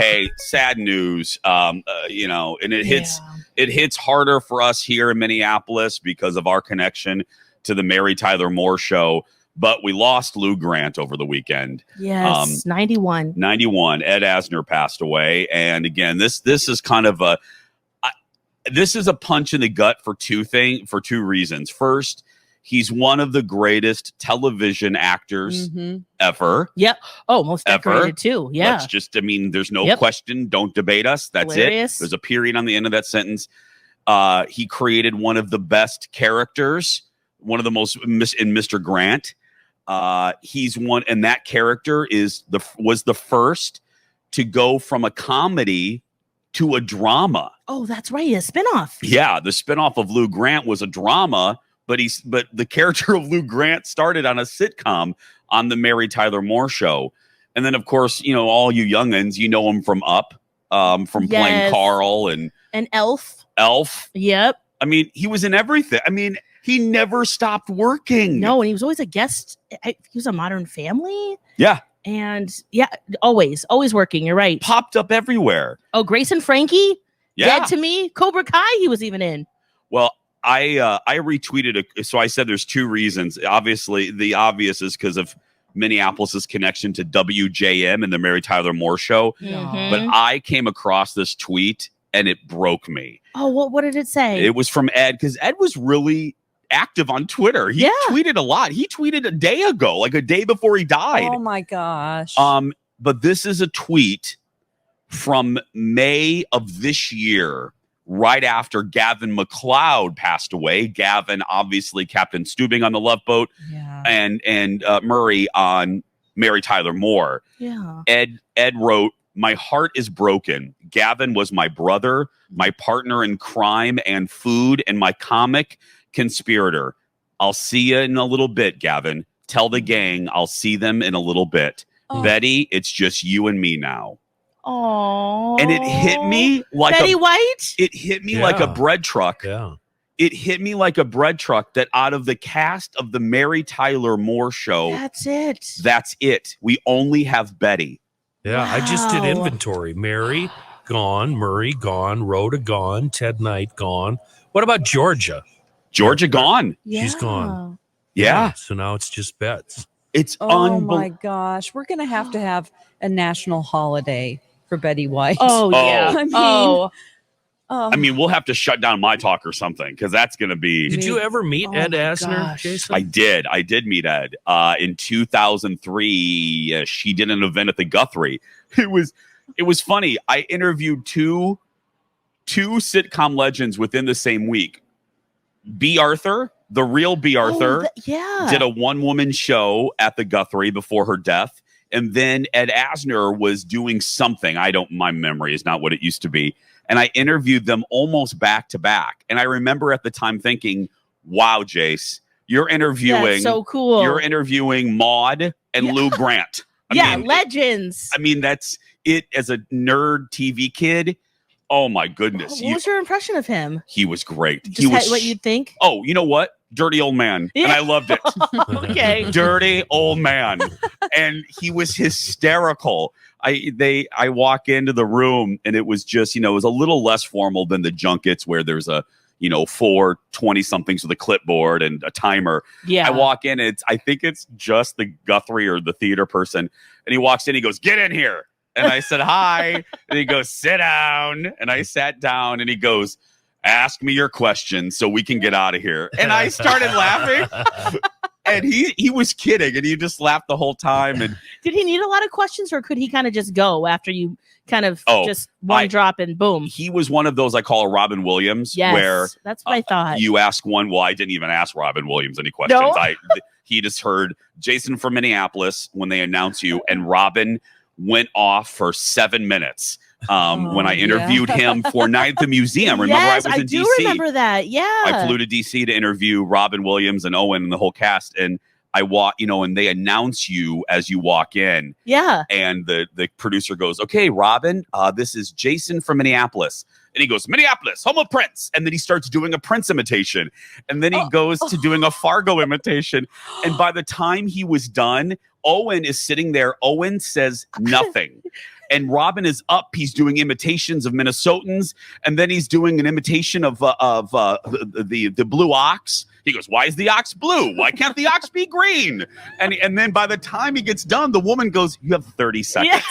hey, sad news. And it hits harder for us here in Minneapolis because of our connection to the Mary Tyler Moore Show. But we lost Lou Grant over the weekend. Yes, 91. 91. Ed Asner passed away, and again, this is kind of a punch in the gut for two reasons. First, he's one of the greatest television actors ever. Yep. Oh, most decorated too. Yeah. There's no question. Don't debate us. That's hilarious. it. There's a period on the end of that sentence. He created one of the best characters, one of the most in Mr. Grant. He's one, and that character was the first to go from a comedy to a drama. Oh, that's right. A spinoff. Yeah, the spinoff of Lou Grant was a drama, but the character of Lou Grant started on a sitcom on the Mary Tyler Moore Show. And then, of course, all you youngins, you know him from Up, from playing Carl and Elf. Yep. I mean, he was in everything. I mean, he never stopped working. No, and he was always a guest. He was a Modern Family. Yeah. And always working. You're right. Popped up everywhere. Oh, Grace and Frankie. Yeah. Dead to Me. Cobra Kai. He was even in. Well, I retweeted so I said there's two reasons. Obviously, the obvious is because of Minneapolis's connection to WJM and the Mary Tyler Moore Show. Mm-hmm. But I came across this tweet and it broke me. Oh, what did it say? It was from Ed, because Ed was really active on Twitter. He tweeted a lot. He tweeted a day ago, like a day before he died. Oh my gosh. But this is a tweet from May of this year, right after Gavin McLeod passed away. Gavin, obviously, Captain Steubing on the Love Boat, and Murray on Mary Tyler Moore. Yeah. Ed wrote, "My heart is broken. Gavin was my brother, my partner in crime and food, and my comic conspirator. I'll see you in a little bit, Gavin. Tell the gang I'll see them in a little bit. Betty, it's just you and me now." Oh. And it hit me like Betty White? It hit me like a bread truck. Yeah. It hit me like a bread truck that out of the cast of the Mary Tyler Moore Show, that's it. That's it. We only have Betty. Yeah, wow. I just did inventory. Mary gone, Murray gone, Rhoda gone, Ted Knight gone. What about Georgia? Georgia gone. Yeah. She's gone. Yeah. So now it's just Bets. It's my gosh. We're going to have a national holiday for Betty White. Oh, yeah. I I mean, we'll have to shut down myTalk or something, because that's going to be. Did you ever meet Ed Asner, Jason? I did. I did meet Ed in 2003. She did an event at the Guthrie. It was funny. I interviewed two sitcom legends within the same week. B. Arthur, the real B. Arthur, did a one-woman show at the Guthrie before her death. And then Ed Asner was doing something. My memory is not what it used to be. And I interviewed them almost back to back. And I remember at the time thinking, wow, Jace, you're interviewing. That's so cool. You're interviewing Maude and Lou Grant. I mean, legends. That's it as a nerd TV kid. Oh, my goodness. What was your impression of him? He was great. He was what you'd think? Oh, you know what? Dirty old man. Yeah. And I loved it. Okay. Dirty old man. And he was hysterical. I walk into the room and it was just, it was a little less formal than the junkets where there's a, 4 20-somethings with a clipboard and a timer. Yeah. I walk in, I think it's just the Guthrie or the theater person. And he walks in, he goes, "Get in here." And I said, "Hi." And he goes, "Sit down." And I sat down and he goes, "Ask me your questions so we can get out of here." And I started laughing. And he was kidding, and he just laughed the whole time. And did he need a lot of questions, or could he kind of just go after you kind of just one drop and boom? He was one of those I call a Robin Williams, where that's what I thought. You ask one. Well, I didn't even ask Robin Williams any questions. No? He just heard Jason from Minneapolis when they announce you, and Robin went off for 7 minutes. When I interviewed him for Night at the Museum. Remember, I was in DC. I remember that. Yeah. I flew to DC to interview Robin Williams and Owen and the whole cast. And I walk, and they announce you as you walk in. Yeah. And the producer goes, "Okay, Robin, this is Jason from Minneapolis." And he goes, "Minneapolis, home of Prince." And then he starts doing a Prince imitation. And then he goes to doing a Fargo imitation. And by the time he was done, Owen is sitting there. Owen says nothing. and Robin is up. He's doing imitations of Minnesotans, and then he's doing an imitation of the blue ox. He goes, "Why is the ox blue? Why can't the ox be green?" And then by the time he gets done, the woman goes, "You have 30 seconds."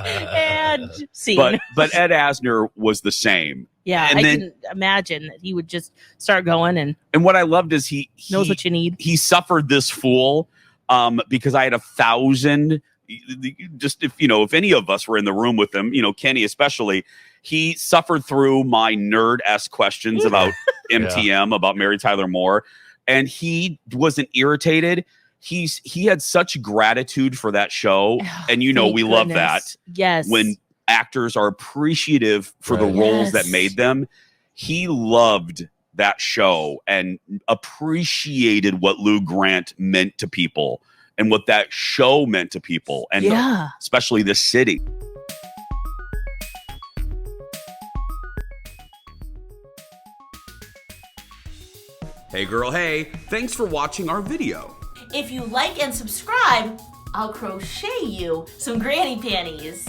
And scene. But Ed Asner was the same. Yeah, and I then, can imagine that he would just start going and what I loved is he knows what you need. He suffered this fool because I had 1,000. Just if any of us were in the room with him, Kenny especially, he suffered through my nerd-esque questions about MTM, about Mary Tyler Moore, and he wasn't irritated. He had such gratitude for that show, and we love that. Yes, when actors are appreciative for the roles that made them. He loved that show and appreciated what Lou Grant meant to people and what that show meant to people, and especially this city. Hey girl, hey, thanks for watching our video. If you like and subscribe, I'll crochet you some granny panties.